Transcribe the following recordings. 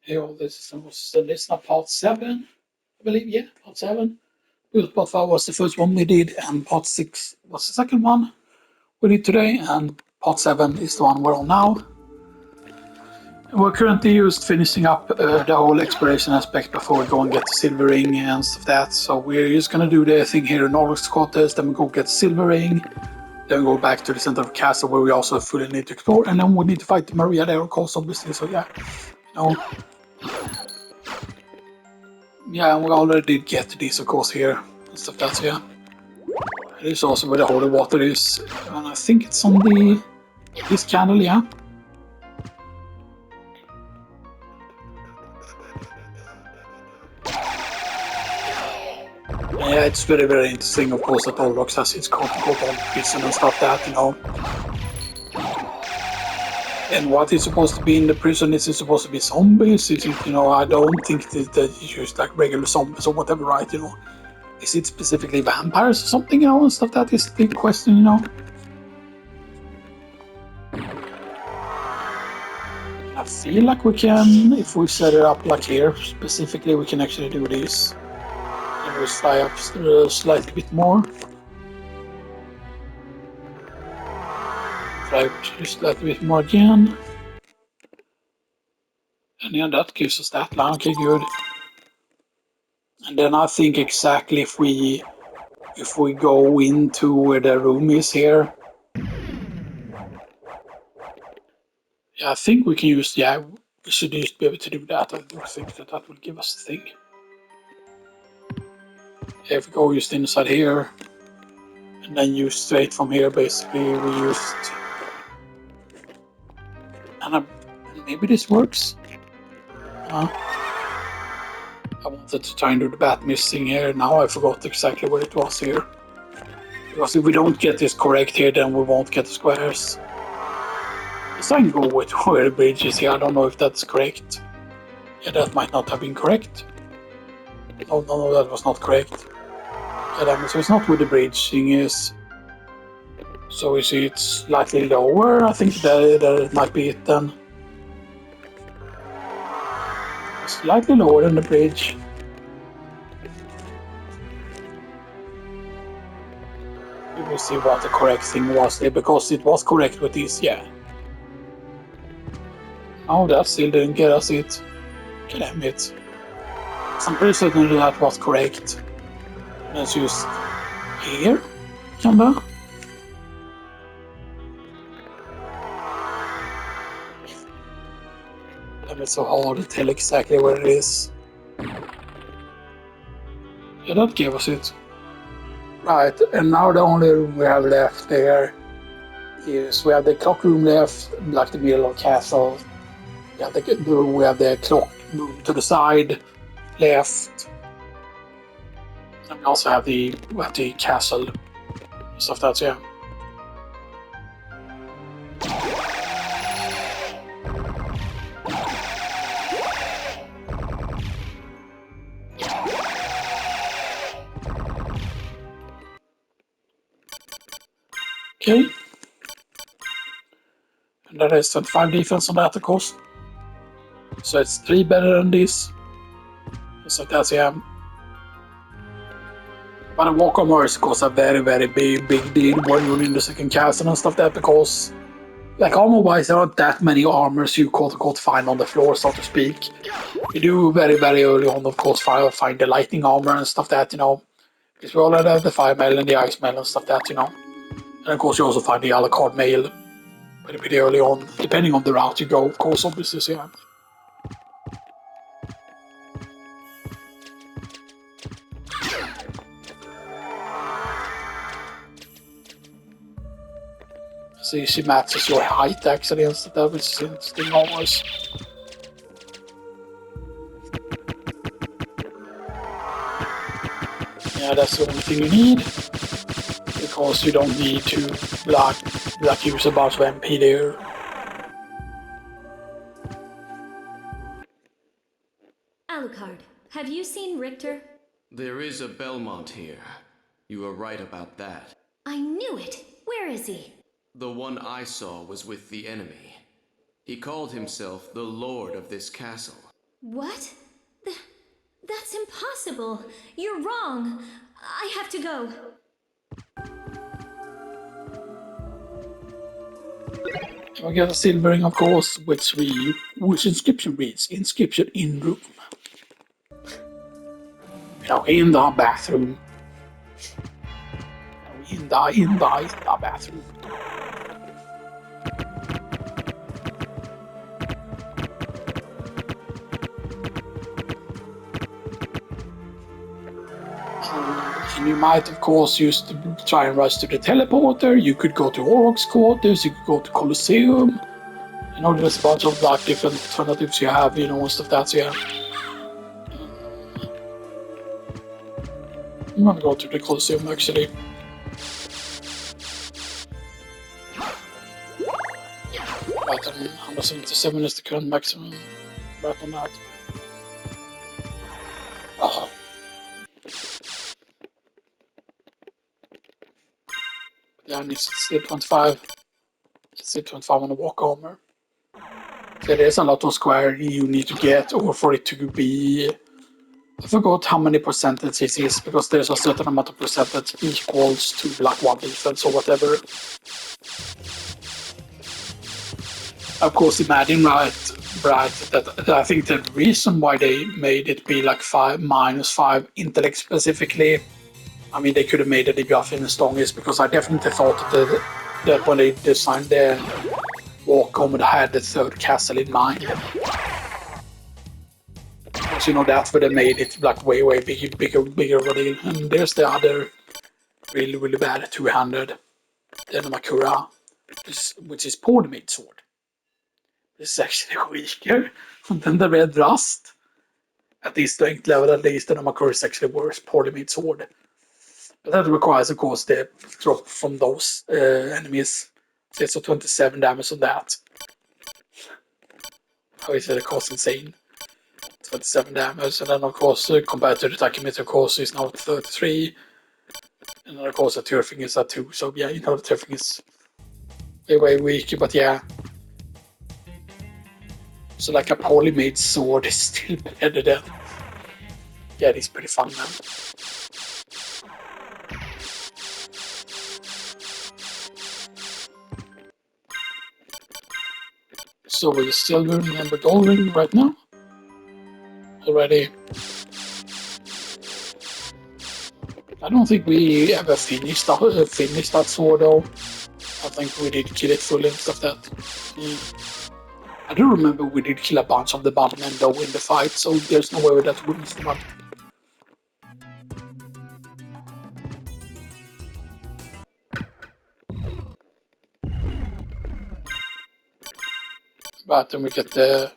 Here, this was the list of part 7, I believe. Yeah, part 7. Part 5 was the first one we did, and part 6 was the second one we did today, and part 7 is the one we're on now. And we're currently just finishing up the whole exploration aspect before we go and get the silver ring and stuff that. So we're just gonna do the thing here in Norwich quarters, then we go get the silver ring, then we go back to the center of the castle where we also fully need to explore, and then we need to fight the Maria there, of course, obviously. So yeah, yeah, and we already did get these, of course, here and stuff that's yeah. It is also where the holy water is, and I think it's on this candle, yeah. Yeah, it's very, very interesting, of course, that Olrox has its quote-unquote own prison and stuff that, And what is supposed to be in the prison? Is it supposed to be zombies? Is it, I don't think that it's just like regular zombies or whatever, right, Is it specifically vampires or something, and stuff that is the big question, I feel like we can, if we set it up like here, specifically, we can actually do this. And we fly up slightly bit more. Fly up slightly bit more again. And yeah, that gives us that line. Okay, good. And then I think exactly if we go into where the room is here. Yeah, I think we can use, yeah, we should just be able to do that. I do think that will give us the thing. Yeah, if we go just inside here, and then use straight from here, basically, we used... And maybe this works? I wanted to try and do the bat missing here. Now I forgot exactly what it was here. Because if we don't get this correct here, then we won't get the squares. So I can go with where the bridge is here. I don't know if that's correct. Yeah, that might not have been correct. No, that was not correct. Yeah, damn it. So it's not where the bridge thing is. So we see it's slightly lower. I think that might be it then. Slightly lower than the bridge. We will see what the correct thing was there, because it was correct with this, yeah. Oh, that still didn't get us it. God damn it. I'm pretty certain that was correct. Let's just here, kinda. Damn, it's so hard to tell exactly where it is. Yeah, that gave us it. Right, and now the only room we have left there is we have the clock room left, like the middle of the castle. Yeah, we have the clock room to the side left. And we also have the castle stuff that's yeah. Okay. And that is 25 defense on that, of course. So it's 3 better than this. So that's yeah. But a walk armor is of course a very, very big deal when you're in the second castle and stuff that, because like armor wise there aren't that many armors you quote unquote find on the floor, so to speak. You do very, very early on, of course, find the lightning armor and stuff that, because we already have the fire mail and the ice mail and stuff that, And of course you also find the Alucard mail pretty early on, depending on the route you go, of course, obviously, so yeah. See, she matches your height actually and stuff, which is interesting almost. Yeah, that's the only thing you need, because you don't need to like use a bunch of MP there. Alucard, have you seen Richter? There is a Belmont here. You are right about that. I knew it! Where is he? The one I saw was with the enemy. He called himself the Lord of this castle. What? That's impossible. You're wrong. I have to go. We get a silvering, of course, which inscription reads, inscription in room. In the bathroom. In the bathroom. And you might, of course, use to try and rush to the teleporter. You could go to Oroc's quarters. You could go to Colosseum. There's a bunch of like different alternatives you have. And stuff that. So yeah, I'm gonna go to the Colosseum actually. But 177 is the current maximum. Right on that. Oh. Yeah, and it's still 25. It's still 25 on the walk homer. So there's a lot of square you need to get, or for it to be. I forgot how many percentage it is, because there's a certain amount of percentage equals to like one defense or whatever. Of course, imagine right, that I think the reason why they made it be like -5 intellect specifically, I mean, they could have made a debuff in the strongest, because I definitely thought that when they designed the Warcomb, had the third castle in mind. Because that's where they made it like way bigger of a deal. And there's the other really bad 200, the Namakura, which is poorly made sword. This is actually weaker than the red rust. At the strength level, at least, the Namakura is actually worse, poorly made sword. But that requires, of course, the drop from those enemies. So 27 damage on that. How is it? It costs insane. 27 damage, and then of course compared to the Takimeter, of course, is now 33, and then of course the turfing is at 2. So yeah, the turfing is way weaker, but yeah. So like a poorly made sword is still better than. Yeah, it's pretty fun, man. So we're silvering and we're golding right now. Already. I don't think we ever finished that sword though. I think we did kill it fully and stuff that. I do remember we did kill a bunch of the bottom though in the fight, so there's no way that we missed the bottom. But then we get the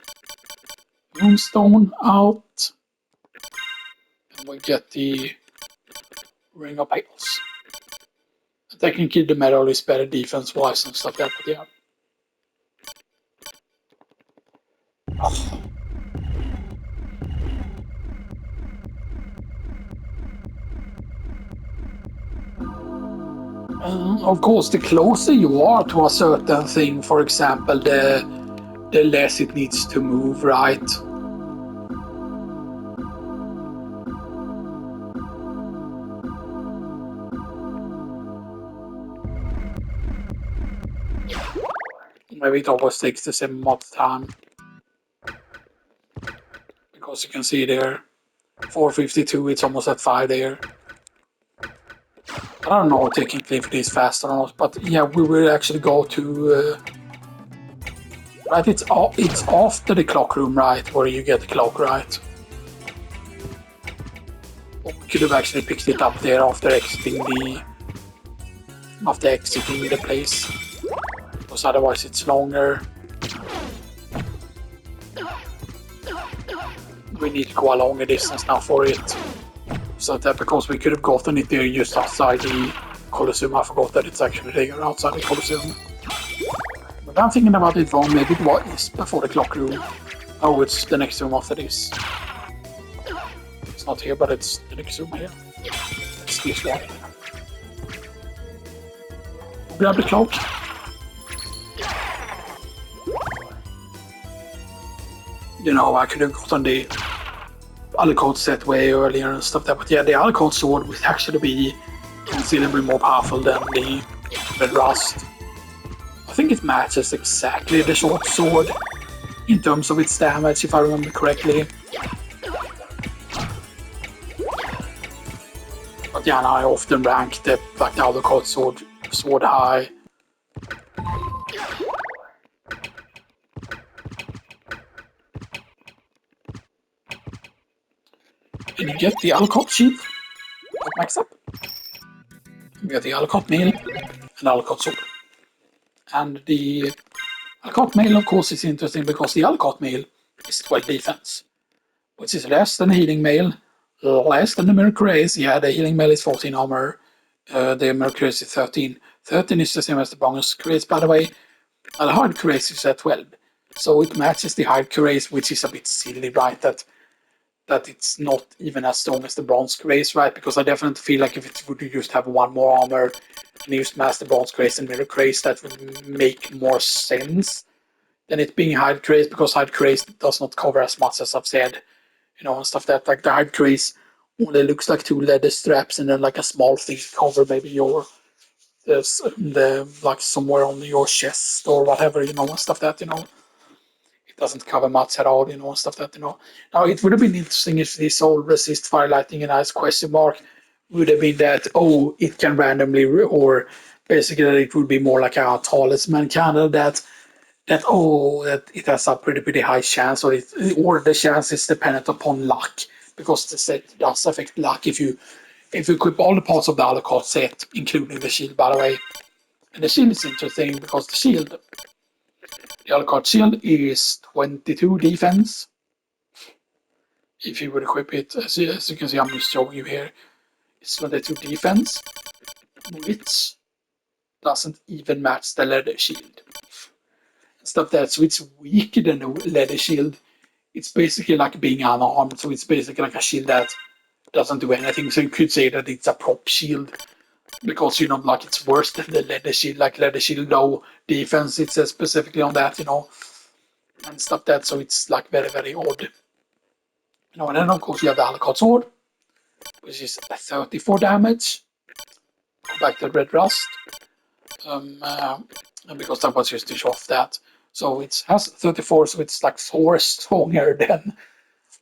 Moonstone out, and we get the Ring of Pails. Technically, the medal is better defense-wise and stuff like that, but yeah. Of course, the closer you are to a certain thing, for example, the less it needs to move, right? Maybe it always takes the same amount of time. Because you can see there, 452, it's almost at 5 there. I don't know technically if it is fast or not, but yeah, we will actually go to. Right, it's after the clock room, right, where you get the clock, right? Or we could have actually picked it up there after exiting the place, because otherwise it's longer. We need to go a longer distance now for it. So that because we could have gotten it there just outside the Colosseum. I forgot that it's actually there outside the Colosseum. But I'm thinking about it wrong. Maybe it was before the clock room. Oh, it's the next room after this. It's not here, but it's the next room here. It's this one. Grab the clock. You know, I could have gotten the Alucard set way earlier and stuff like that. But yeah, the Alucard sword would actually be considerably more powerful than the Red Rust. I think it matches exactly the short sword in terms of its damage, if I remember correctly. But yeah, I often rank the Alucard sword high. And you get the Alucard shield that max up. You get the Alucard mail and Alucard sword. And the Alucard mail, of course, is interesting because the Alucard mail is 12 defense, which is less than the healing mail, less than the Mercury Ace. Yeah, the healing mail is 14 armor, the Mercury Ace is 13. 13 is the same as the bonus Craze, by the way, and the hard Craze is at 12. So it matches the hard Craze, which is a bit silly, right? That it's not even as strong as the bronze Craze, right? Because I definitely feel like if it would just have one more armor and used Master Bronze Craze and Mirror Craze, that would make more sense than it being hard Craze, because hard Craze does not cover as much as I've said, you know, and stuff that like the hard Craze only looks like 2 leather straps and then like a small thing to cover maybe your the like somewhere on your chest or whatever, you know, and stuff that, you know. It doesn't cover much at all, you know, and stuff that, you know. Now, it would have been interesting if this whole resist fire lightning and ice question mark would have been that, oh, it can randomly, or basically that it would be more like a talisman kind of that it has a pretty high chance, or the chance is dependent upon luck, because the set does affect luck if you equip all the parts of the Alucard set, including the shield, by the way. And the shield is interesting because the Alucard shield is 22 defense. If you would equip it, as you can see, I'm just showing you here, it's 22 defense, which doesn't even match the leather shield. Stuff that, so it's weaker than the leather shield. It's basically like being unarmed, so it's basically like a shield that doesn't do anything. So you could say that it's a prop shield, because, you know, like it's worse than the leather shield. Like leather shield, low defense, it says specifically on that, you know, and stuff that, so it's like very odd. You know, and then of course you have the Alucard sword, which is 34 damage. Go back to Red Rust. And because that was just to show off that. So it has 34, so it's like 4 stronger than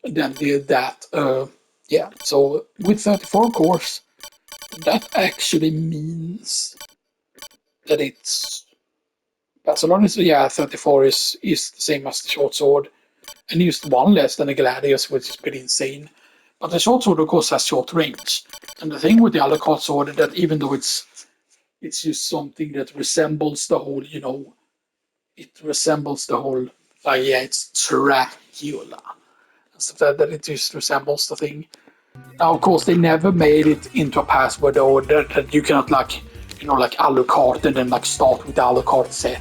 that. Yeah, so with 34, of course, that actually means that it's Barcelona. So yeah, 34 is the same as the short sword, and used 1 less than the Gladius, which is pretty insane. But the short sword, of course, has short range. And the thing with the Alucard sword is that even though it's just something that resembles the whole, you know, it resembles the whole, like, yeah, it's Dracula. And stuff that it just resembles the thing. Now, of course, they never made it into a password, or that you cannot, like, you know, like Alucard and then, like, start with the Alucard set.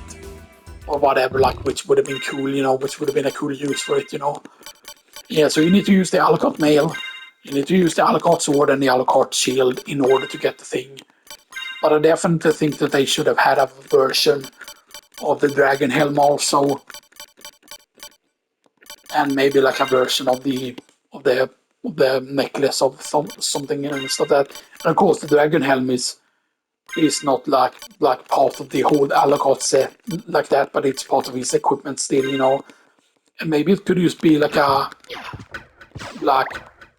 Or whatever, like, which would have been cool, you know, which would have been a cool use for it, you know. Yeah, so you need to use the Alucard mail, you need to use the Alucard sword and the Alucard shield in order to get the thing. But I definitely think that they should have had a version of the Dragon Helm also, and maybe like a version of the necklace of something and stuff that. And of course, the Dragon Helm is not like part of the whole Alucard set like that, but it's part of his equipment still, you know. And maybe it could just be like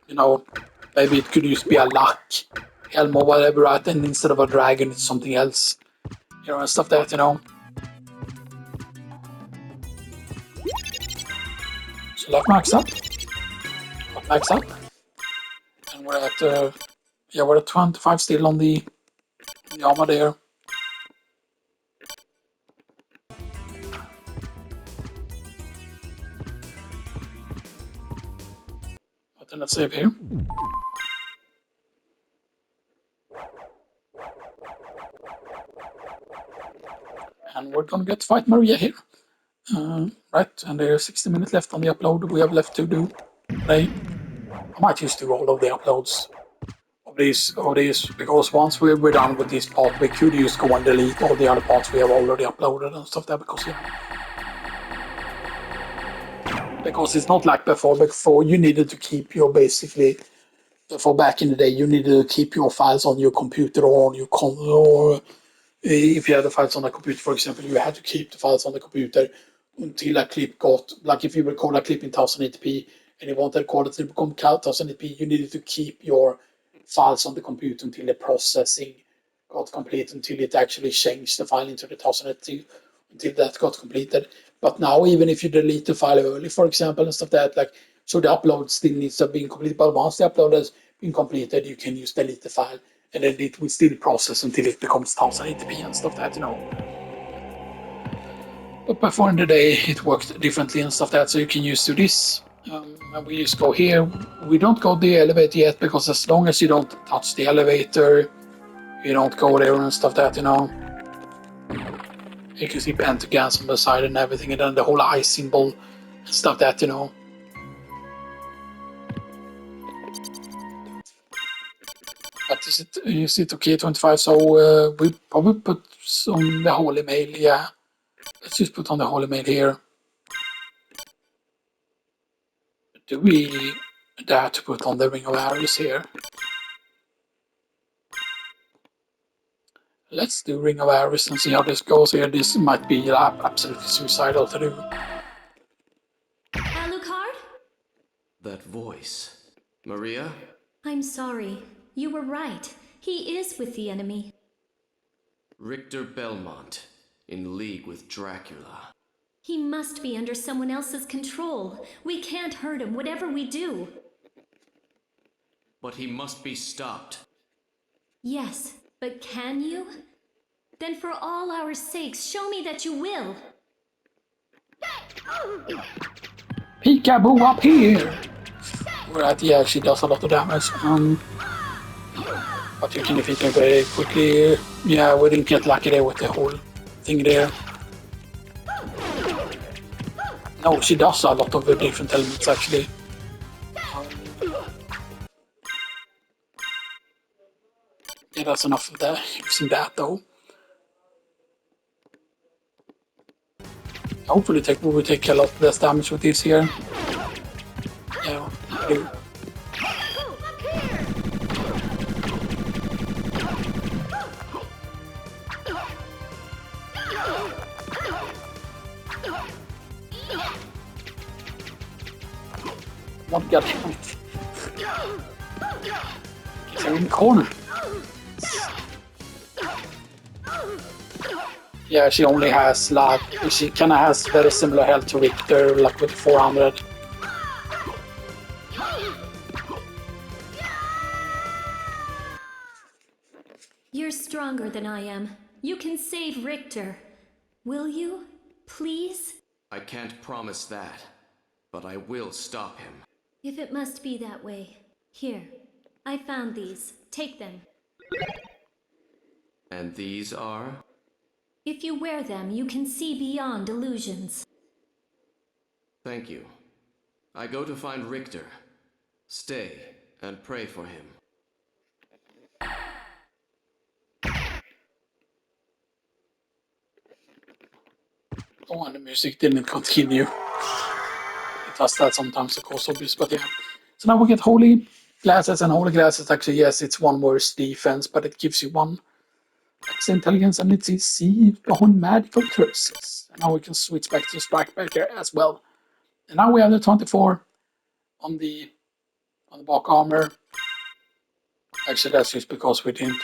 you know, maybe it could just be a luck helm or whatever, right? And instead of a dragon, it's something else, you know, and stuff that, you know. So that marks up. That marks up. And we're at, yeah, we're at 25 still on the armor there. But then let's save here. And we're gonna get to fight Maria here. Right, and there's 60 minutes left on the upload we have left to do today. I might just do all of the uploads of these, because once we're done with this part, we could just go and delete all the other parts we have already uploaded and stuff there, because, yeah. Because it's not like before. Before you needed to keep your basically, for back in the day, you needed to keep your files on your computer or on your or if you had the files on the computer, for example, you had to keep the files on the computer until a clip got, like if you record a clip in 1080p and you wanted to record it to become 1080p, you needed to keep your files on the computer until the processing got complete, until it actually changed the file into the 1080p, until that got completed. But now, even if you delete the file early, for example, and stuff like that, like, so the upload still needs to be completed, but once the upload has been completed, you can use delete the file, and then it will still process until it becomes 1080p and stuff like that, you know. But before in the day, it worked differently and stuff like that, so you can use to this. And we just go here. We don't go the elevator yet, because as long as you don't touch the elevator, you don't go there and stuff like that, you know. You can see pentagons on the side and everything, and then the whole eye symbol and stuff like that, you know. But is it okay 25? So we probably put on the Holy Mail, yeah. Let's just put on the Holy Mail here. Do we dare to put on the Ring of Ares here? Let's do Ring of Ares and see how this goes here. This might be absolutely suicidal to do. Alucard? That voice. Maria? I'm sorry. You were right. He is with the enemy. Richter Belmont, in league with Dracula. He must be under someone else's control. We can't hurt him, whatever we do. But he must be stopped. Yes, but can you? Then for all our sakes, show me that you will. Peekaboo up here! Right, yeah, she does a lot of damage. But you can defeat her very quickly. Yeah, we didn't get lucky there with the whole thing there. No, she does a lot of the different elements actually. Yeah, that's enough of that. Using that though. Hopefully we will take a lot less damage with this here. Yeah, do. Not got him. They're in the corner. Yeah, she only has like, she kinda has very similar health to Richter, like with 400. You're stronger than I am. You can save Richter. Will you? Please? I can't promise that, but I will stop him. If it must be that way. Here. I found these. Take them. And these are? If you wear them, you can see beyond illusions. Thank you. I go to find Richter. Stay and pray for him. Oh, and the music didn't continue. It does that sometimes, of course, obvious, but yeah. So now we get Holy Glasses, and Holy Glasses actually, yes, it's one worse defense, but it gives you one extra intelligence, and it's easy on magical curses. And now we can switch back to Strike Breaker as well. And now we have the 24 on the back armor. Actually, that's just because we didn't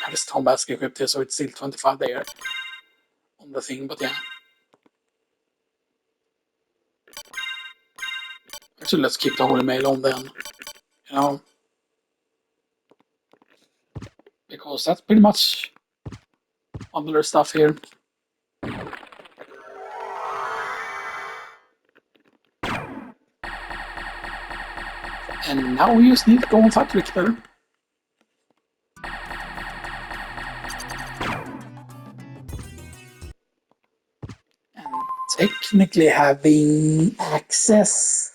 have a Stone Mask equipped here, so it's still 25 there on the thing, but yeah. Actually, let's keep the Holy Mail on then, you know. Because that's pretty much other stuff here. And now we just need to go and fight Richter. And technically having access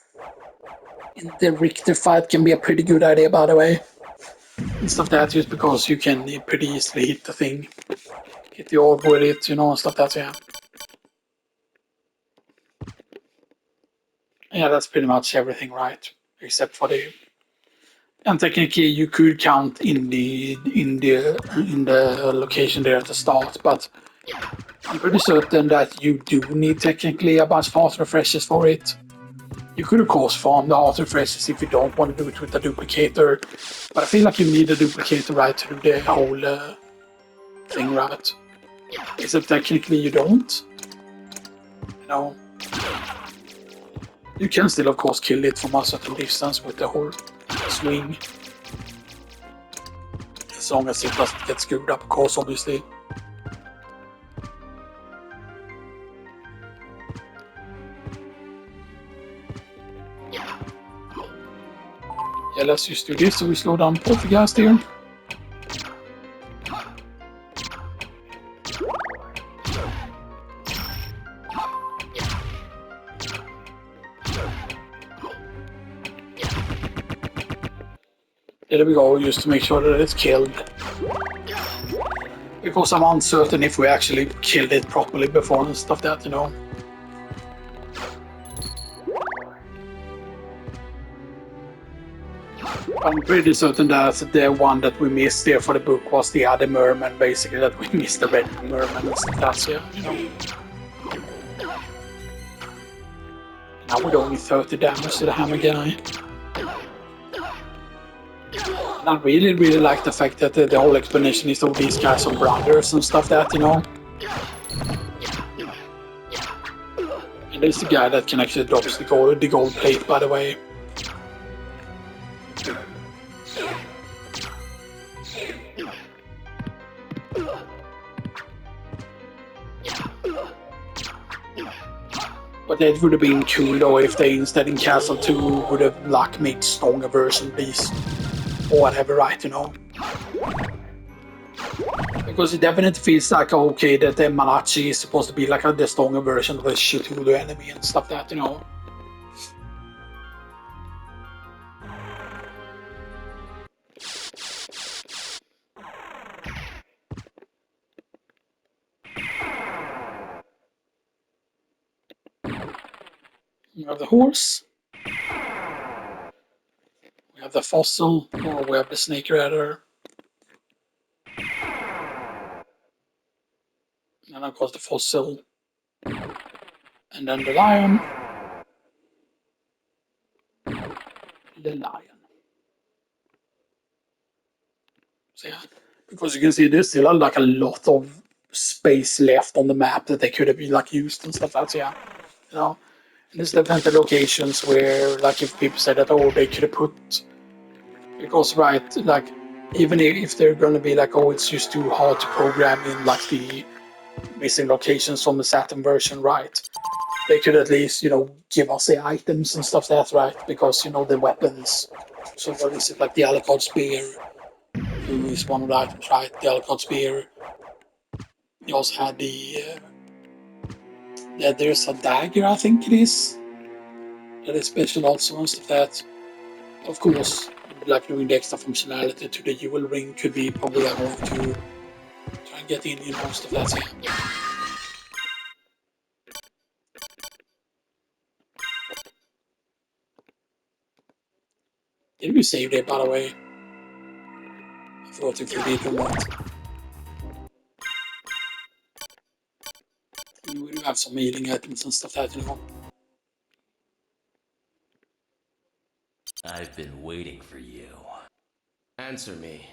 in the Richter fight can be a pretty good idea, by the way. And stuff like that, just because you can pretty easily hit the thing. Hit the orb with it, you know, and stuff like that, yeah. Yeah, that's pretty much everything, right? Except for the. And technically, you could count in the location there at the start, but I'm pretty certain that you do need technically a bunch of heart refreshes for it. You could of course farm the heart refreshes if you don't want to do it with a duplicator, but I feel like you need a duplicator, right, to do the whole thing, right? Except technically you don't. You know, you can still of course kill it from a certain distance with the whole swing. As long as it doesn't get screwed up, of course, obviously. Yeah, let's just do this so we slow down Poltergeist here. There we go, just to make sure that it's killed. Because I'm uncertain if we actually killed it properly before and stuff that, you know. I'm pretty certain that the one that we missed there for the book was the other merman, basically, that we missed the red merman and stuff that's, yeah, you know. Now we do only 30 damage to the hammer guy. And I really, really like the fact that the whole explanation is all these guys are brothers and stuff that, you know. And there's the guy that can actually drop the gold plate, by the way. But it would have been cool though if they instead in Castle 2 would have like made stronger version of these. Or whatever, right, you know. Because it definitely feels like, okay, that the Malachi is supposed to be like the stronger version of the Cthulhu enemy and stuff that, you know. We have the horse. We have the fossil, or we have the snake rider. And of course the fossil. And then the lion. The lion. So yeah, because you can see there's still like a lot of space left on the map that they could have been like used and stuff like that, yeah. You know. And there's definitely locations where, like, if people say that, oh, they could have put, because, right, like, even if they're going to be like, oh, it's just too hard to program in, like, the missing locations from the Saturn version, right, they could at least, you know, give us the items and stuff that's right, because, you know, the weapons, so what is it, like the Alucard Spear, who is one of the items, right, the Alucard Spear. You also had there's a dagger, I think it is, that is special also and stuff that. Of course, like doing the extra functionality to the jewel ring could be probably a way to try and get in most of that. Yeah. Did we save it, by the way? I thought if we did or not. We do have some healing items and stuff that, you know. I've been waiting for you. Answer me.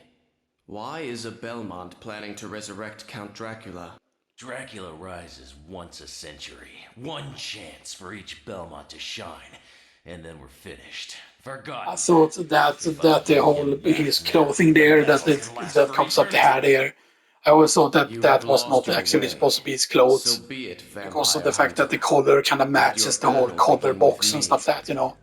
Why is a Belmont planning to resurrect Count Dracula? Dracula rises once a century. One chance for each Belmont to shine. And then we're finished. Forgotten. I thought that the whole his clothing there, that comes up the hair there. I always thought that was not actually supposed to be his clothes. So be it, because of the fact that the color kind of matches the whole color box and stuff that, you know.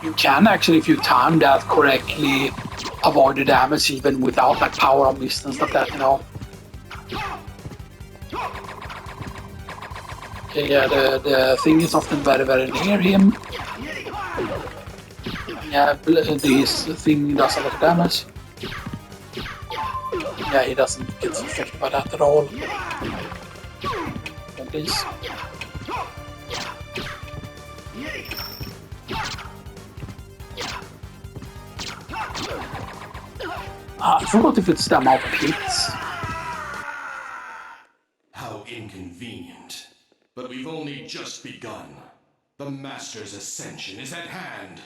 You can actually, if you time that correctly, avoid the damage even without like power on mist and stuff that, you know. Okay, yeah, the thing is often very, very near him. Yeah, this thing does a lot of damage. Yeah, he doesn't get affected by by that at all. Please. I forgot if it's them out pits. How inconvenient. But we've only just begun. The Master's ascension is at hand.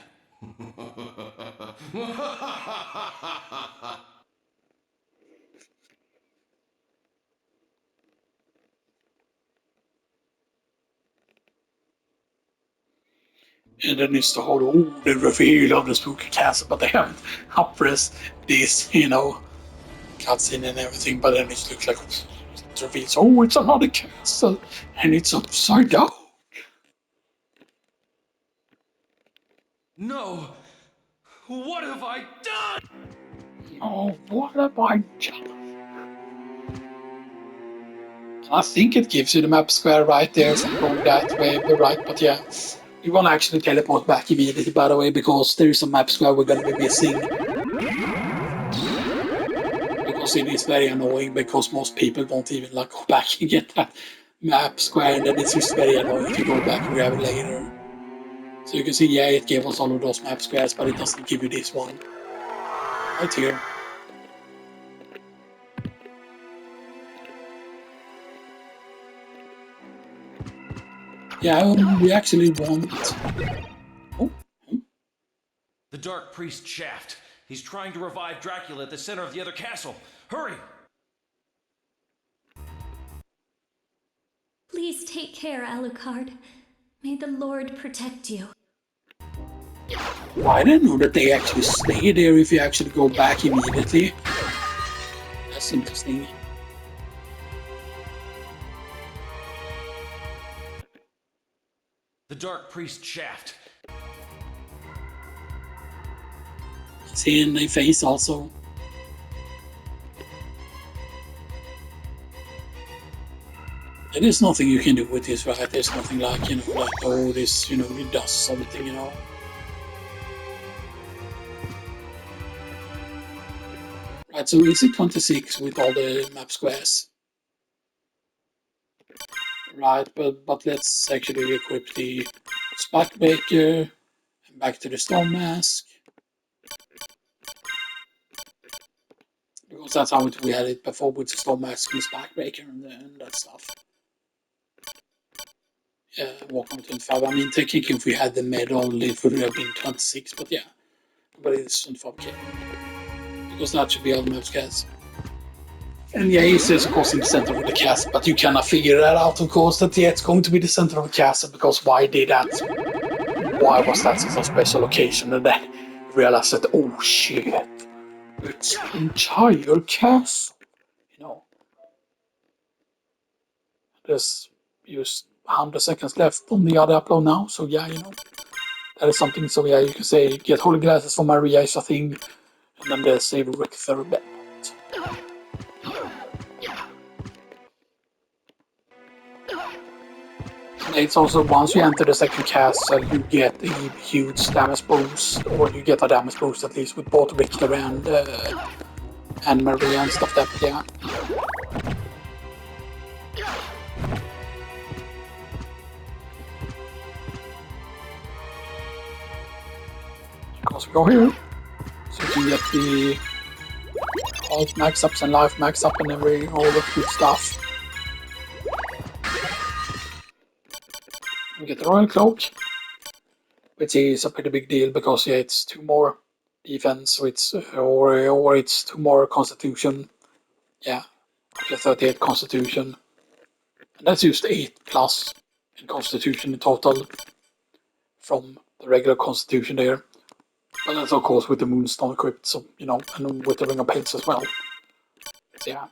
And then it's the whole, the reveal of the spooky castle, but they haven't uppressed this, cutscene and everything, but then it looks like it reveals, it's another castle, and it's upside down. No! What have I done? Oh, what have I done? I think it gives you the map square right there from going that way, right, but yeah. You won't actually teleport back immediately, by the way, because there is a map square we're going to be missing. Because it is very annoying, because most people won't even go back and get that map square, and then it's just very annoying to go back and grab it later. So you can see, yeah, it gave us all of those map squares, but it doesn't give you this one. Right here. Yeah, we actually want... Oh. The Dark Priest shaft. He's trying to revive Dracula at the center of the other castle. Hurry! Please take care, Alucard. May the Lord protect you. I didn't know that they actually stay there if you actually go back immediately. That's interesting. The Dark Priest shaft. See in the face also. There is nothing you can do with this, right? There's nothing like, oh, this, it does something, Right, so is it 26 with all the map squares? Right, but let's actually equip the Spike Breaker and back to the Storm Mask. Because that's how we had it before with the Storm Mask and Spike Breaker and that stuff. Yeah, walk on 25. I mean, technically, if we had the medal, it would have been 26, but yeah. But it's 25k. Because that should be all the map squares. And yeah, he says, of course, in the center of the castle, but you cannot figure that out, of course, that yeah, it's going to be the center of the castle, because why did that? Why was that such a special location? And then realized that, oh shit, it's the entire castle. There's just 100 seconds left on the other upload now, so yeah, that is something. So yeah, you can say, get holy glasses for Maria is a thing, and then there's save Richter Belt. It's also, once you enter the second castle, you get a huge damage boost, or you get a damage boost at least with both Richter and Maria and stuff that, yeah. Because we go here, so you can get the health max ups and life max up and all the good stuff. We get the Royal Cloak, which is a pretty big deal because yeah, it's 2 more defense, so it's or it's 2 more Constitution. Yeah, the 38 Constitution, and that's just 8 plus in Constitution in total from the regular Constitution there. But that's of course with the Moonstone equipped, so and with the Ring of Pates as well. So, yeah.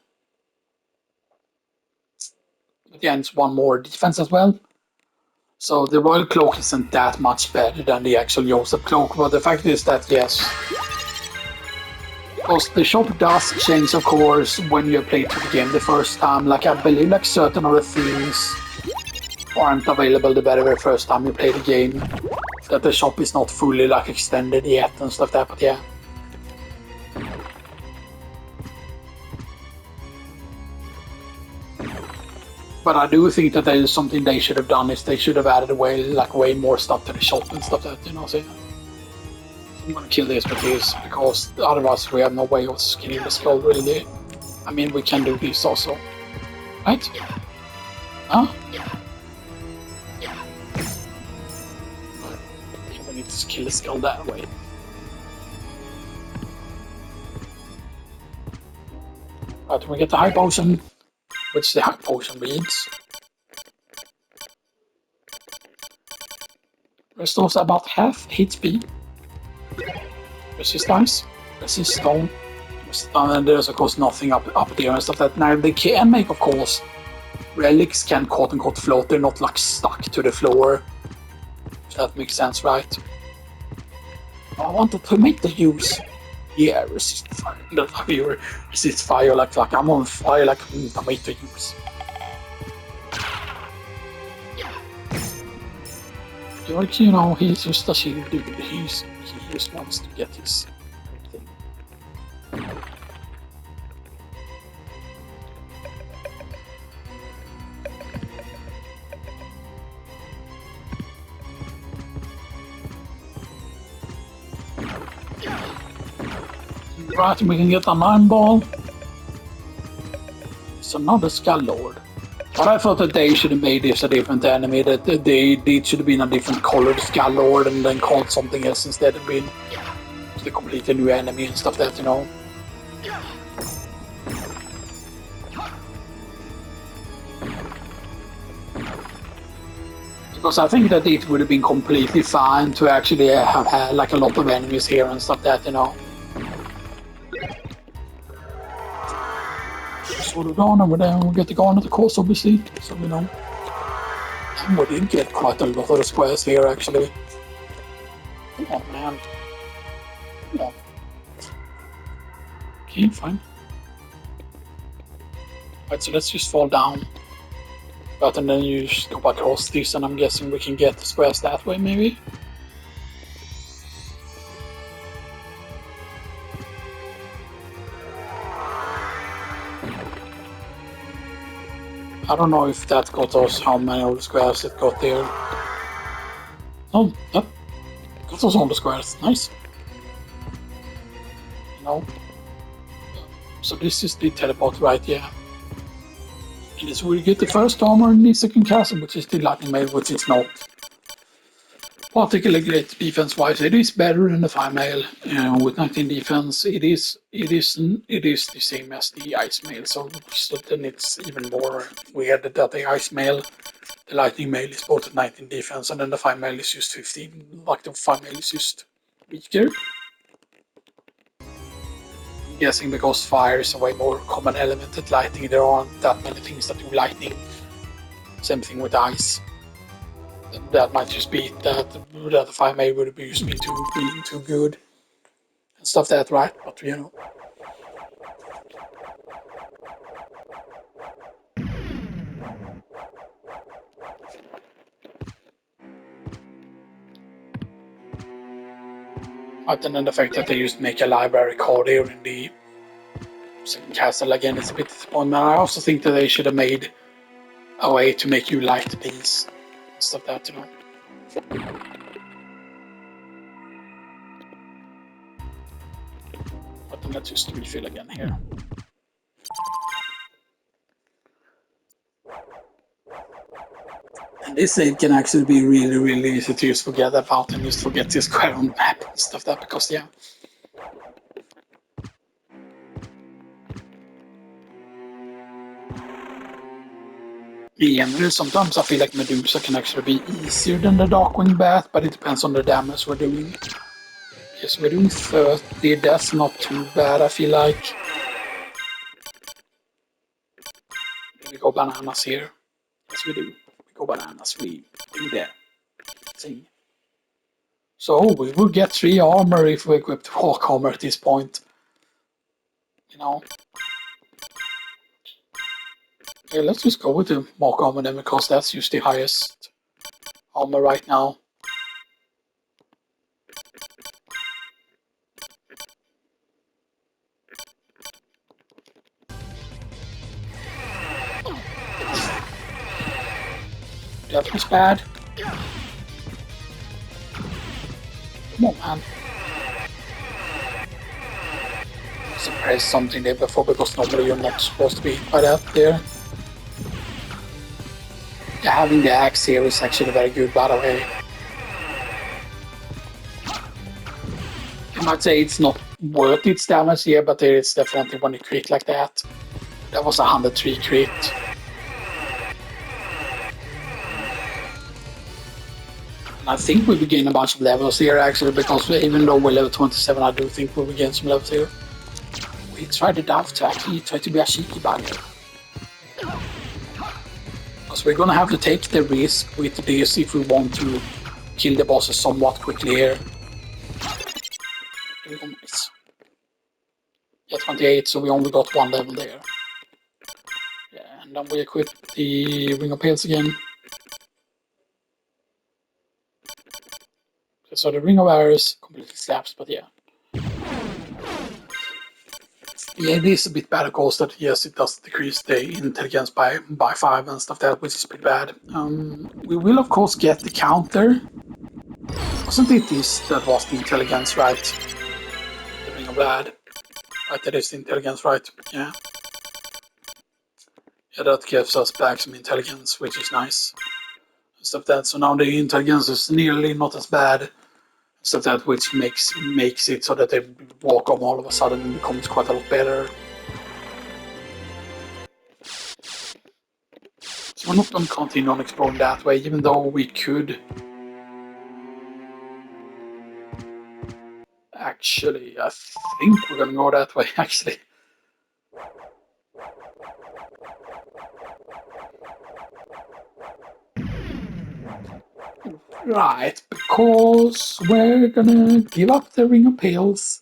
But yeah, it's 1 more defense as well. So the Royal Cloak isn't that much better than the actual Joseph Cloak, but the fact is that yes, because the shop does change, of course, when you play through the game the first time. Like I believe, like certain other things aren't available the very first time you play the game. That the shop is not fully like extended yet and stuff like that, but yeah. But I do think that there is something they should have done is they should have added way more stuff to the shop and stuff that, you know, so I'm gonna kill this with this because otherwise we have no way of skinning the skull really. I mean, we can do this also, right? Huh? We need to kill the skull that way. Right, we get the high potion, which the high potion reads. Restores about half HP. Resist ice, resist stone, and there's of course nothing up there and stuff that now they can make, of course. Relics can quote unquote float, they're not like stuck to the floor. If that makes sense, right? I wanted to make the use. Yeah, resist fire. Resist fire like I'm on fire like tomato juice. Like, you know, he's just a shield dude. He just wants to get his thing. Right, we can get a 9 ball. It's another Skull Lord. But I thought that they should have made this a different enemy, that they should have been a different colored Skull Lord and then called something else instead of being a completely new enemy and stuff that, you know. Because I think that it would have been completely fine to actually have had like a lot of enemies here and stuff that, you know. So we're done over there, we'll get the Garnet of course, obviously, so we know. And we did get quite a lot of the squares here actually. Come on, man. Come on. Okay, fine. Right, so let's just fall down. But and then you just go across this, and I'm guessing we can get the squares that way, maybe? I don't know if that got us how many of the squares it got there. Oh, that got us all the squares. Nice. You know. So this is the teleport, right? Yeah. And this will get the first armor in the second castle, which is the lightning mail, which is not particularly great defense-wise. It is better than the 5 mail with 19 defense. It is the same as the ice mail, so then it's even more weird that the ice mail, the lightning mail is both at 19 defense, and then the 5 mail is just 15. Like the 5 mail is just weaker. I'm guessing because fire is a way more common element than lightning. There aren't that many things that do lightning. Same thing with ice. That might just be that the 5 mail would abuse me to being too good and stuff that, right? But you know. But then the fact that they just make a library card here in the second castle again is a bit disappointing. I also think that they should have made a way to make you light these and stuff that, you know. But then let's just refill again here. And this save can actually be really, really easy to just forget about and just forget this square on the map and stuff that, because yeah. In general, sometimes I feel like Medusa can actually be easier than the Darkwing Bat, but it depends on the damage we're doing. Yes, we're doing 30, that's not too bad, I feel like. We go bananas here. Yes, we do. We go bananas, we do that thing. So, we will get 3 armor if we equip the Hawk armor at this point. You know. Okay, let's just go with the Mark armor then, because that's just the highest armor right now. That was bad. Come on, man. Suppress something there before, because normally you're not supposed to be hit by that there. Yeah, having the axe here is actually very good, by the way. You might say it's not worth its damage here, but there is definitely when you crit like that. That was a 103 crit. And I think we gain a bunch of levels here actually, because even though we're level 27, I do think we will gain some levels here. We tried it out to actually try to be a cheeky bugger. Because we're gonna have to take the risk with this if we want to kill the bosses somewhat quickly here. Nice. Yeah, 28, so we only got one level there. Yeah, and then we equip the Ring of Pails again. So the Ring of Arrows completely slaps, but yeah. Yeah, it is a bit bad, of course, that yes, it does decrease the intelligence by 5 and stuff that, which is pretty bad. We will, of course, get the counter. Wasn't it this that was the intelligence, right? The Ring of Blood. Right, that is the intelligence, right? Yeah. Yeah, that gives us back some intelligence, which is nice. Stuff that, so now the intelligence is nearly not as bad. Stuff that, which makes it so that they walk on all of a sudden becomes quite a lot better. So we're not going to continue on exploring that way, even though we could. Actually, I think we're going to go that way, actually. Right, because we're gonna give up the Ring of Pails.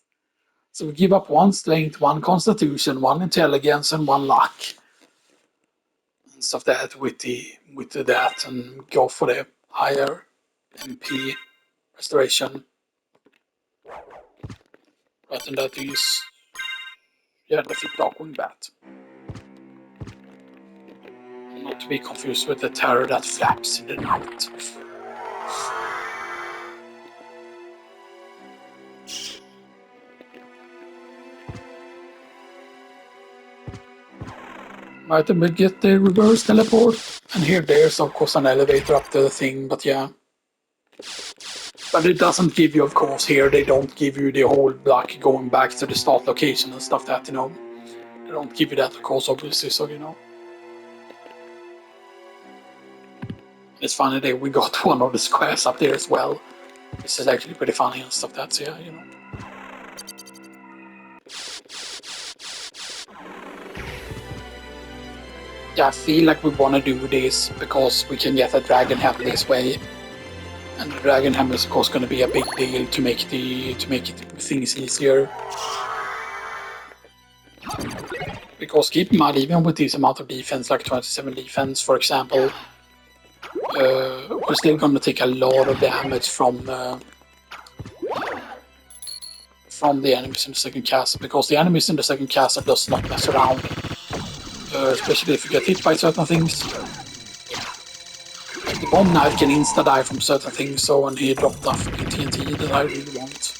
So we give up 1 strength, 1 constitution, 1 intelligence, and 1 luck. And stuff that with that, and go for the higher MP restoration. Right, and that is, yeah, defeat Darkwing Bat. Not to be confused with the terror that flaps in the night. Right, and we get the reverse teleport. And here there's of course an elevator up to the thing, but yeah. But it doesn't give you, of course, here they don't give you the whole block going back to the start location and stuff that, you know. They don't give you that, of course, obviously, so you know. It's funny that we got one of the squares up there as well. This is actually pretty funny and stuff that's, yeah, you know. Yeah, I feel like we want to do this because we can get a dragon hammer this way, and the dragon hammer is of course going to be a big deal to make things easier. Because keep in mind, even with this amount of defense, like 27 defense, for example, we're still going to take a lot of damage from the enemies in the second castle, because the enemies in the second castle does not mess around. Especially if you get hit by certain things. The bomb knife can insta-die from certain things, so when he dropped off the TNT that I really want.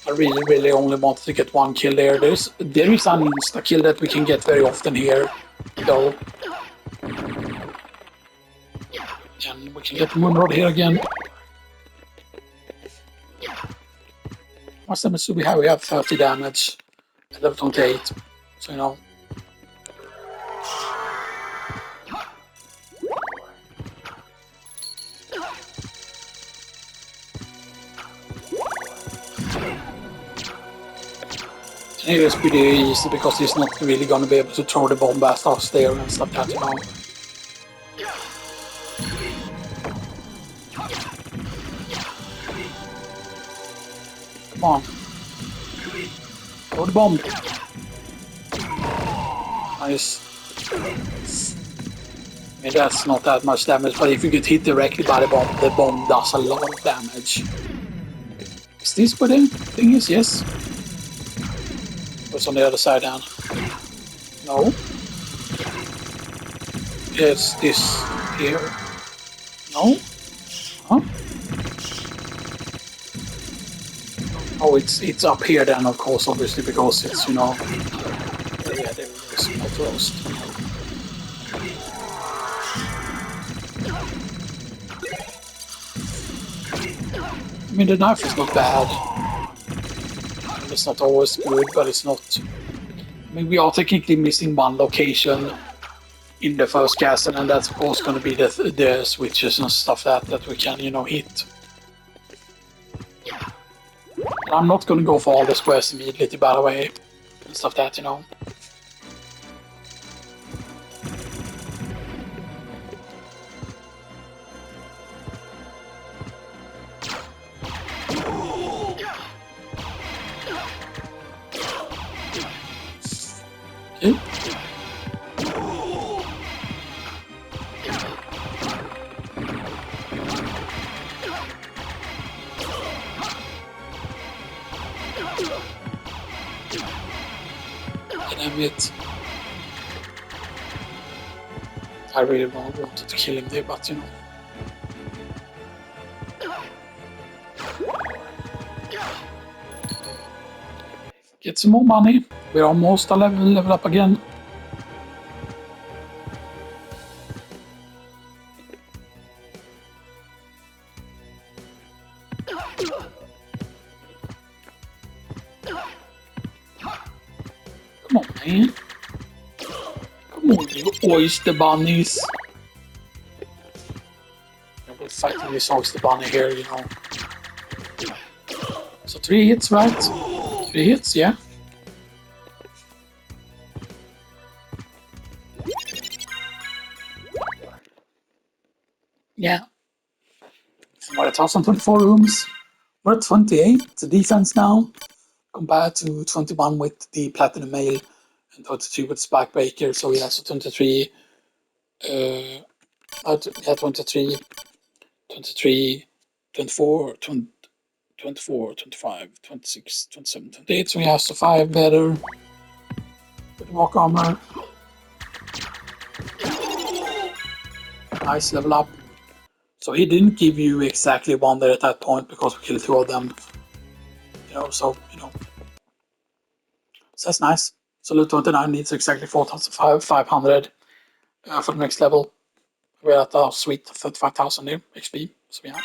I really only wanted to get 1 kill there. There is an insta-kill that we can get very often here, though. And we can get the Moonrod here again. What's the Mitsubi have? We have 30 damage. Level 28, so you know. Here is pretty easy because he's not really gonna be able to throw the bomb blast off there and stuff that, you know. Come on. Throw the bomb. Nice. I mean, that's not that much damage, but if you get hit directly by the bomb does a lot of damage. Is this where the thing is? Yes. What's on the other side down? No. It's this here. No? Huh? Oh, it's up here then, of course, obviously, because it's, you know... Yeah, there is not roast. I mean, the knife is not bad. It's not always good, but it's not... I mean, we are technically missing one location in the first castle, and that's of course going to be the switches and stuff that we can, you know, hit. And I'm not going to go for all the squares immediately, by the way, and stuff that, you know. Okay. Damn it. I really wanted to kill him there, but you know. Get some more money. We're almost a level up again. Come on, man. Come on, you oyster bunnies. We're fighting this oyster bunny here, you know. So 3 hits, right? 3 hits, yeah. Yeah. We're at 1,024 rooms. We're at 28 defense now, compared to 21 with the Platinum Mail and 22 with Spike Breaker. So yeah, so 23, 23, 23, 24, 20, 24, 25, 26, 27, 28. So we have so 5 better with rock armor. Nice level up. So he didn't give you exactly 1 there at that point because we killed 2 of them. You know, so, you know. So that's nice. So level 29 needs exactly 4,500 for the next level. We're at a sweet 35,000 here, XP. So yeah.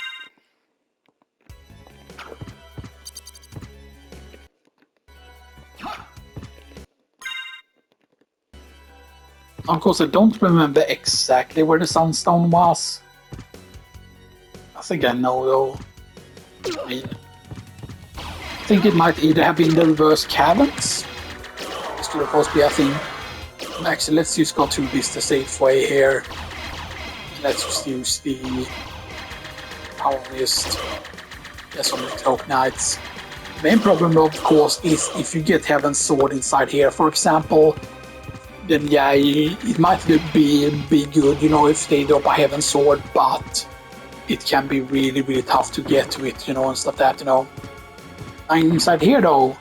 Of course, I don't remember exactly where the Sunstone was. I think I know though. I mean, I think it might either have been the reverse caverns. This could of course be a thing. Actually, let's just go through this the safe way here. Let's just use the Power Mist. Yes, on the Cloak Knights. The main problem, of course, is if you get Heaven's Sword inside here, for example, then yeah, it might be good, you know, if they drop a Heaven's Sword, but it can be really, really tough to get to it, you know, and stuff that, you know. And inside here, though,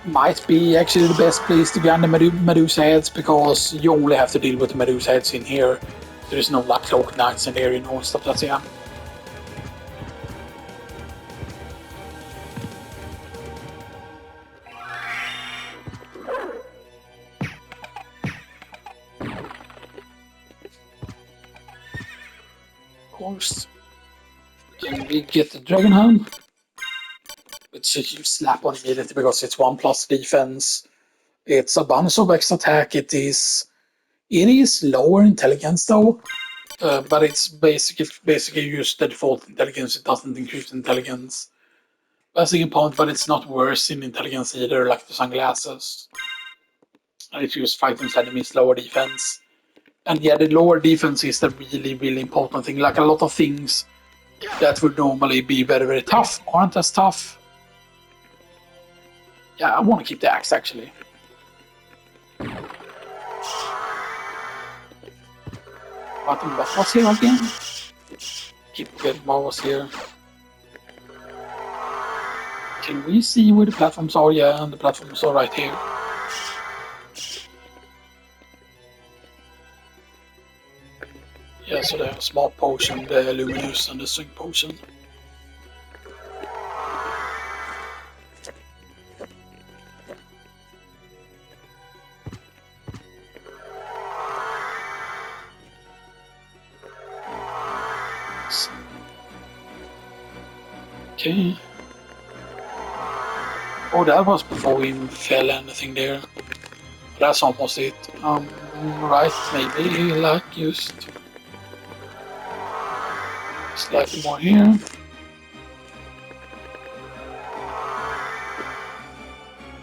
might be actually the best place to get the Medusa heads, because you only have to deal with the Medusa heads in here. There is no like Cloak Knights in there, you know, and stuff like that, yeah. Of course. Can we get the Dragon Helm? Which you slap on immediately because it's 1+ defense. It's a bonus of extra attack. It is lower intelligence though, but it's basically just the default intelligence. It doesn't increase intelligence. That's a point, but it's not worse in intelligence either, like the sunglasses. And it just frightens enemies, lower defense. And yeah, the lower defense is the really, really important thing. Like a lot of things that would normally be very, very tough aren't as tough. Yeah, I want to keep the axe actually. But what's here again? Keep good. What was here? Can we see where the platforms are? Yeah, and the platforms are right here. Yeah, so the smart potion, the luminous, and the swing potion. Okay. Oh, that was before we even fell anything there. That's almost it. Right, maybe like just slightly more here.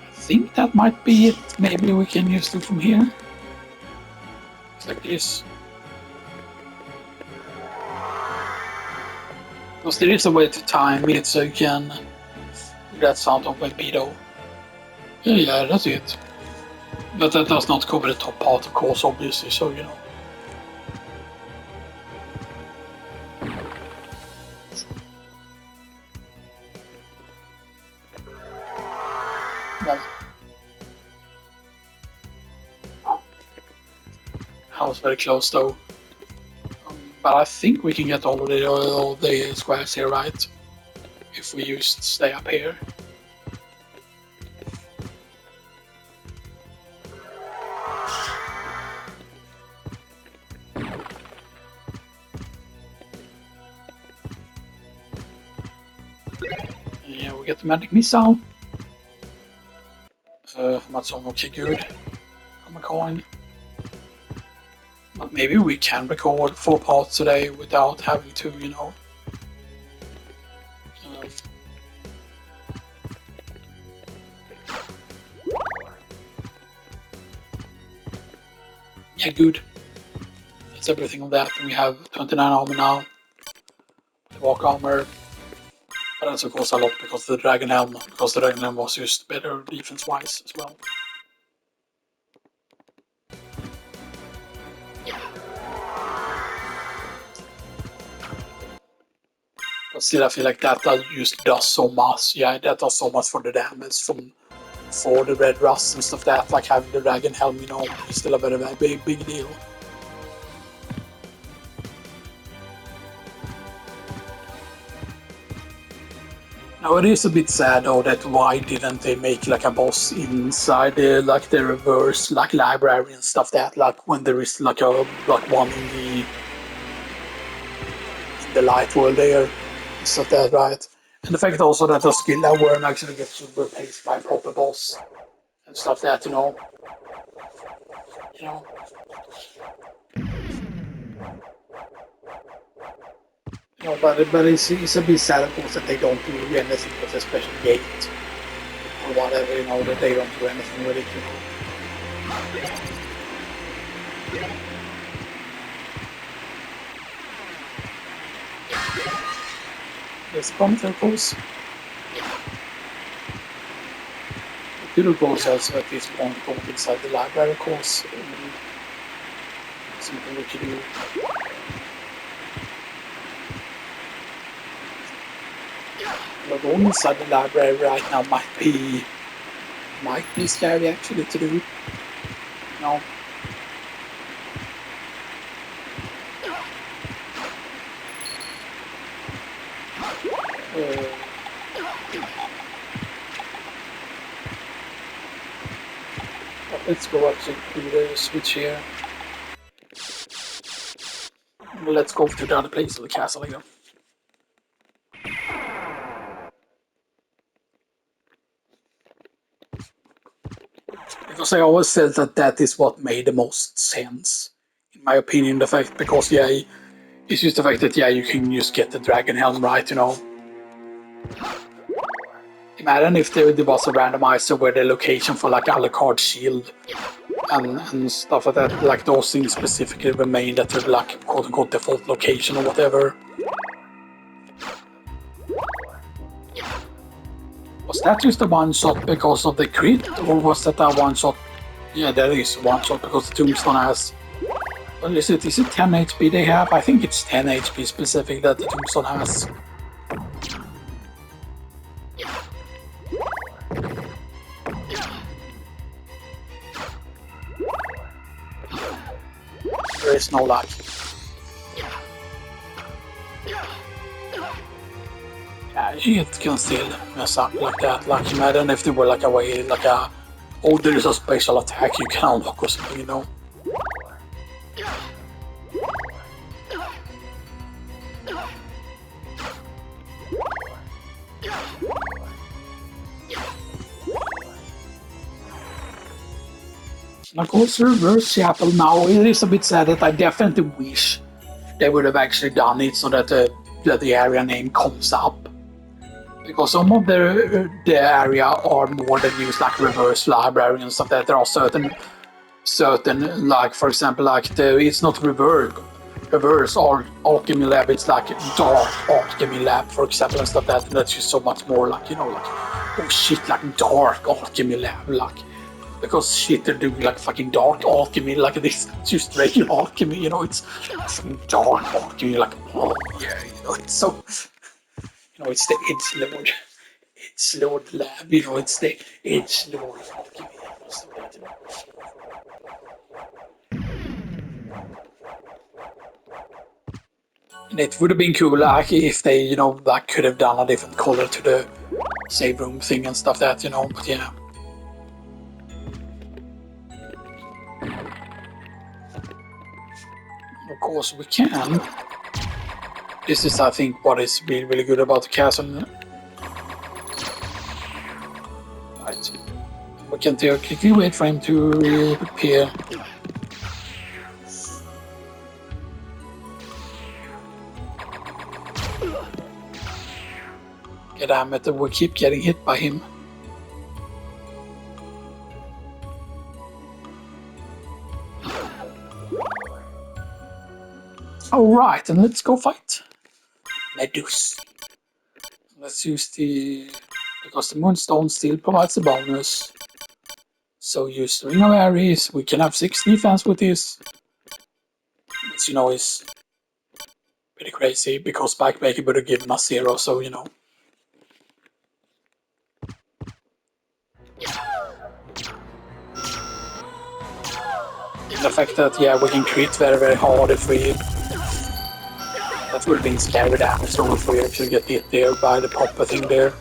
I think that might be it. Maybe we can just do from here. It's like this. Because there is a way to time it so you can do that sound of Webito. Yeah, that's it. But that does not cover the top part, of course, obviously, so you know. Well, I was very close though. But I think we can get all the squares here, right? If we just stay up here. Yeah, we get the magic missile. That's all okay, good. From a coin. But maybe we can record 4 parts today without having to, you know. Yeah, good. That's everything on that. And we have 29 armor now. The walk armor. But that's of course a lot because of the Dragon Helm. Because the Dragon Helm was just better defense-wise as well. But still, I feel like that just does so much. Yeah, that does so much for the damage for the red rust and stuff. That like having the dragon helm, you know, is still a very big deal. Now it is a bit sad though that why didn't they make like a boss inside the like the reverse like library and stuff that like when there is like one in the light world there. Stuff that, right? And the fact also that the skill that worm actually gets replaced by a proper boss and stuff that, you know. You know. You know, but it's a bit sad of course that they don't do anything with a special gate or whatever, you know, that they don't do anything with it, you know. This point, of course. We could of course also at this point go inside the library, of course. Something we could do. But going inside the library right now might be scary actually to do. No. Let's go actually do the switch here. Let's go to the other place of the castle again. Because I always said that is what made the most sense, in my opinion. The fact because yeah, it's just the fact that yeah, you can just get the dragon helm right, you know. Imagine if there was a randomizer where the location for like Alucard shield and stuff like that, like those things specifically remain that they're like quote unquote default location or whatever. Was that just a one shot because of the crit, or was that a one shot? Yeah, that is one shot because the tombstone has. Well, is it 10 HP they have? I think it's 10 HP specific that the tombstone has. There is no luck. it can still mess up like that. Like imagine if there were like a way, like a, oh, there is a special attack you can unlock or something, you know. Of course, reverse Seattle now. It is a bit sad that I definitely wish they would have actually done it so that the area name comes up. Because some of the area are more than used like reverse library and stuff. That there are certain like for example like it's not reverse or alchemy lab. It's like dark alchemy lab for example and stuff that's just so much more like, you know, like, oh shit, like dark alchemy lab, like, because shit they're doing like fucking dark alchemy, like this just regular alchemy, you know, it's fucking dark alchemy, like, oh yeah, you know, it's so, you know, it's the Edge Lord lab, you know, it's the Edge Lord alchemy and stuff like that, you know. And it would have been cool like if they, you know, like could have done a different color to the save room thing and stuff that, you know, but yeah. Of course we can. This is, I think, what is really, really good about the castle. Right. We can quickly wait for him to appear. Damn it, we keep getting hit by him. Alright, and let's go fight Medus. Let's use because the Moonstone still provides a bonus. So use the Ring of Ares, we can have 6 defense with this. Which, you know, is pretty crazy because Spikemaker would have given us 0, so, you know. The fact that, yeah, we can crit very, very hard if we... That would have been scary damage though if we actually get hit there by the proper thing there.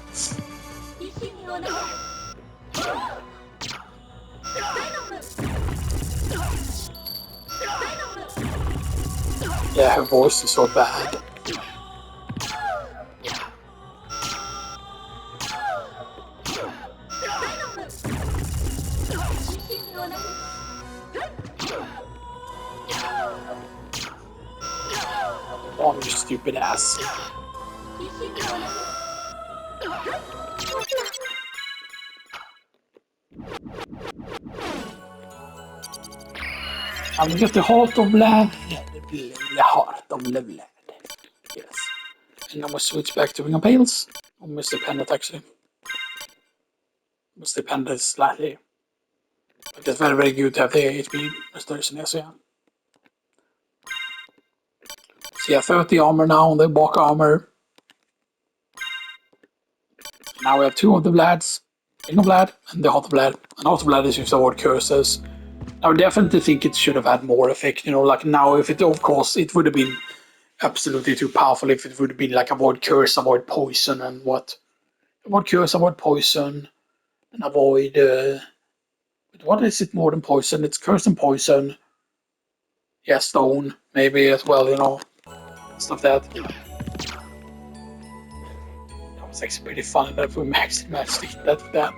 Yeah, her voice is so bad. Oh, you stupid ass. I'm gonna get the heart of Vlad. The heart of Vlad. Yes. And then we switch back to Ring of Pails. Or Mr. Pendant actually. Mr. Pendant is slightly. But it's very, very good to have the HP restoration here, so yeah. So yeah, 30 armor now on the Bok armor. Now we have 2 of the Vlads. Ring of Vlad and the Heart of Vlad. And Heart of Vlad is used to avoid curses. I would definitely think it should have had more effect, you know, like now if it, of course, it would have been absolutely too powerful if it would have been like avoid curse, avoid poison and what? Avoid curse, avoid poison, and avoid, but what is it more than poison? It's curse and poison. Yeah, stone, maybe as well, you know, stuff that. That was actually pretty fun that we matched it that.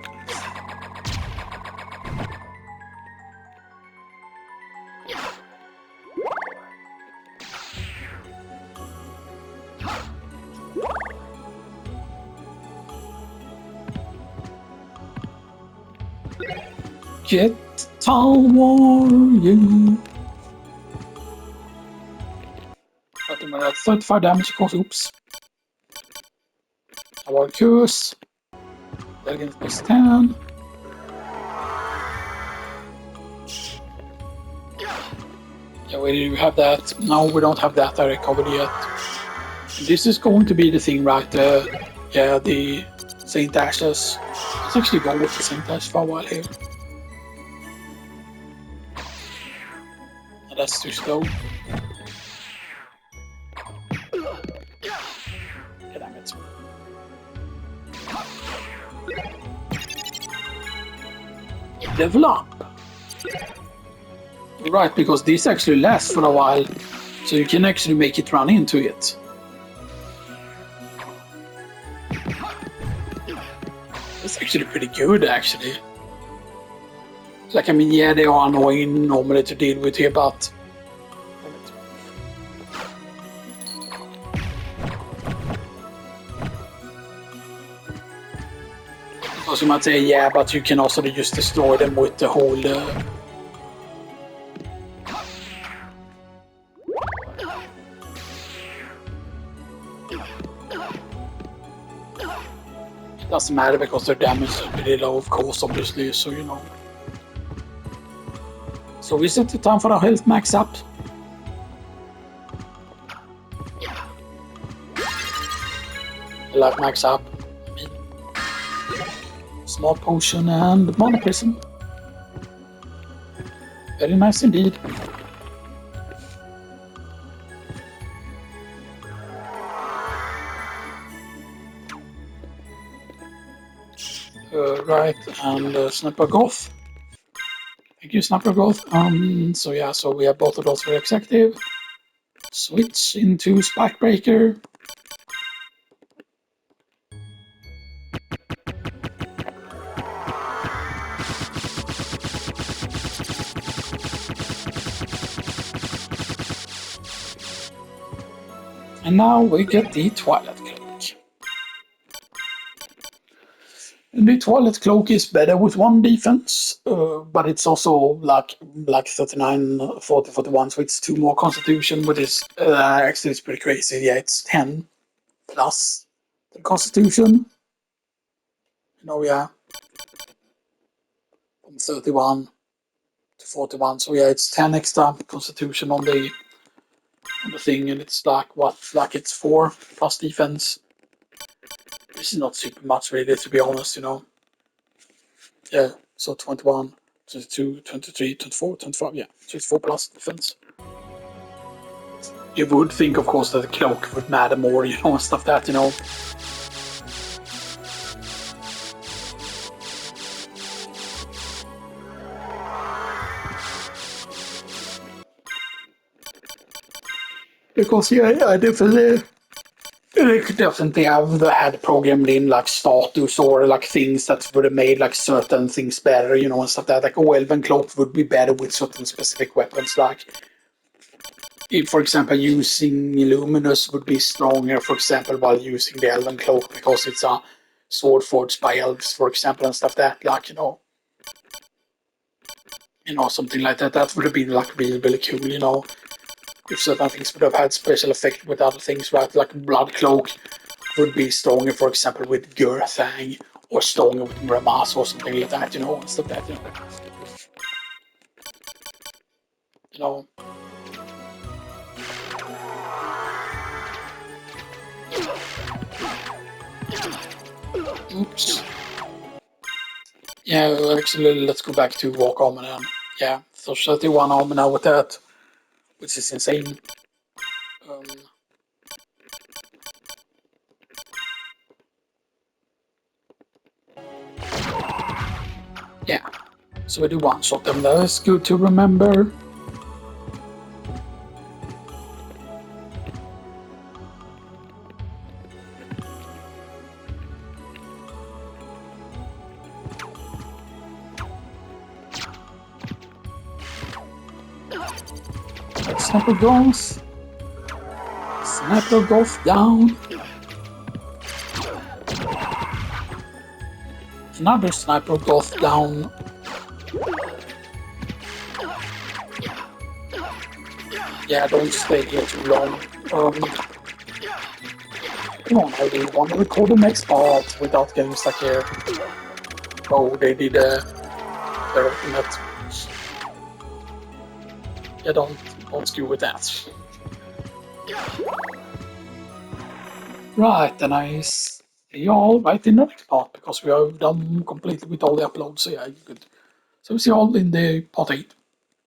Get tall warrior. But at 35 damage, of course, oops. Avoid curse. That against plus 10. Yeah, we do have that. No, we don't have that I recovered yet. This is going to be the thing, right? Yeah, the Saint Ashes. Let's actually go with the Saint Ashes for a while here. That's too slow. Damn it. level up. Right, because this actually lasts for a while, so you can actually make it run into it. It's actually pretty good, actually. Like, I mean, yeah, they are annoying normally to deal with here, but... Because you might say, yeah, but you can also just destroy them with the whole... Doesn't matter because their damage is pretty low, of course, obviously, so you know. So is it the time for our health max up? Life max up. Small potion and mana prism. Very nice indeed. Right, and Sniper Goth. Thank you, Sniper Goth. So yeah, so we have both of those for executive. Switch into Spike Breaker. And now we get the Twilight Cloak. And the Twilight Cloak is better with 1 defense, but it's also like 39, 40, 41, so it's 2 more Constitution, which is actually it's pretty crazy. Yeah, it's 10 plus the Constitution. You know, yeah, from 31 to 41. So yeah, it's 10 extra Constitution on the thing, and it's like what, like it's 4 plus defense. This is not super much really, to be honest, you know. Yeah, so 21, 22, 23, 24, 25, yeah, so it's 4 plus defense. You would think, of course, that the cloak would matter more, you know, and stuff that, you know. Because, yeah, I definitely have had programmed in like status or like things that would have made like certain things better, you know, and stuff like that. Like, Elven Cloak would be better with certain specific weapons. Like, if, for example, using Illuminous would be stronger, for example, while using the Elven Cloak because it's a sword forged by elves, for example, and stuff that, like, you know, something like that. That would have been like really, really cool, you know. If certain things would have had special effect with other things, right? Like Blood Cloak would be stronger, for example, with Gurthang, or stronger with Muramas or something like that, you know, and stuff like that, you know. Oops. Yeah, actually, let's go back to Walk Armor then. Yeah, so 31 armor now with that, which is insane. Yeah, so we do one shot them. That is good to remember. Sniper goes. Sniper goes down. Another sniper goes down. Yeah, don't stay here too long. Come on, I really want to record the next part without getting stuck here. Oh, they did their ultimate. Yeah, don't screw with that. Right, then I see you all right in the next part because we are done completely with all the uploads. So yeah, good. So we see you all in the part 8.